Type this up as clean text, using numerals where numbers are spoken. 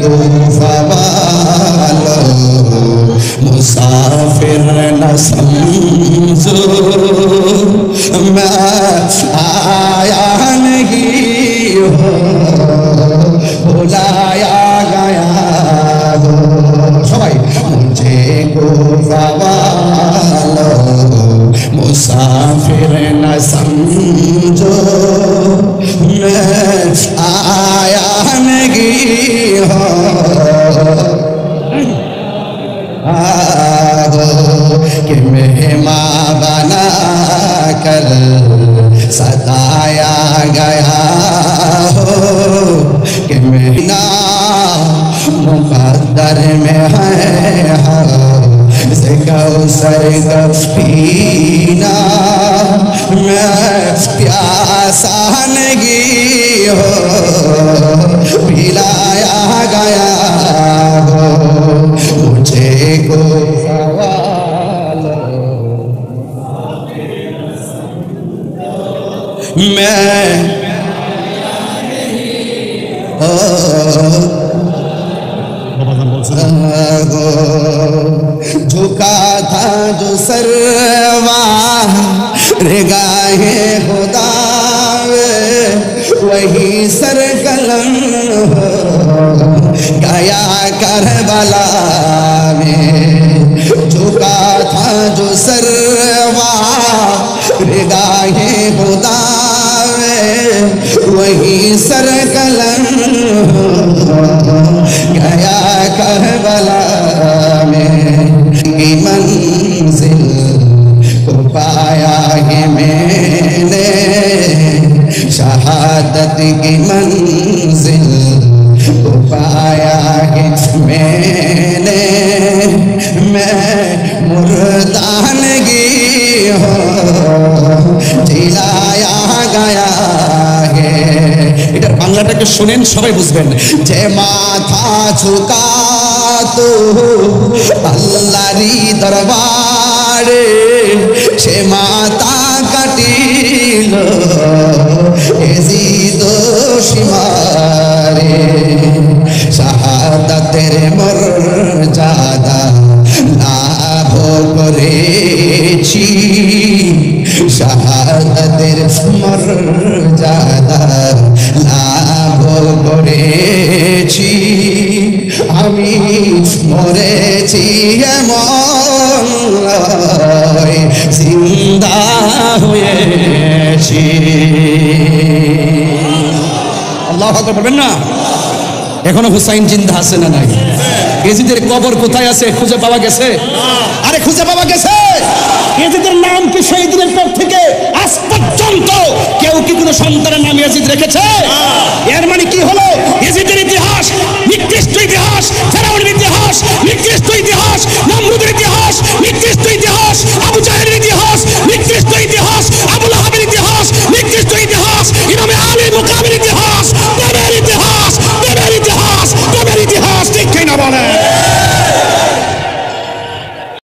गुफा वालों मुसाफिर न समझो मैं आया नहीं हो बुलाया गया हो सबाई मुझे गुफा वालों मुसाफिर न समझो मैं आया नहीं हो कि मेहमान बना कर सताया गया हो कि महीना मुक़द्दर में है कौसर का पीना मैं प्यासा नहीं हो पिलाया गया हो मुझे को मैं झुका था जो सरवा रेगाहे खुदा वही सर कलम गया करबला में झुका था जो सरवा रेगाहे खुदा वही सर कलम गया करबला में की मंजिल को पाया है मैंने शहादत की मंजिल को पाया है मैंने मैं मुर्दानगी हो जिलाया गया है इधर বাংলাটাকে শুনেন সবাই বুঝবেন যে মাথা ঝুকা তো আল্লাহরই দরবারে সে মাথা কাটিল এজিদ সীমারে শাহাদাতের মর্যাদা লাভ করেছি শাহাদাতের মর্যাদা লাভ করেছি আমি মরেছি এমন জিন্দা হয়েছি আল্লাহু আকবার বলবেন না এখনো হুসাইন জিন্দা আছে না নাই এজিদের কবর কোথায় আছে খুঁজে পাওয়া গেছে আরে খুঁজে পাওয়া গেছে এজিদের নাম কি শহীদের পর থেকে আজ পর্যন্ত কেউ কি কোনো সন্তানের নাম এজিদ রেখেছে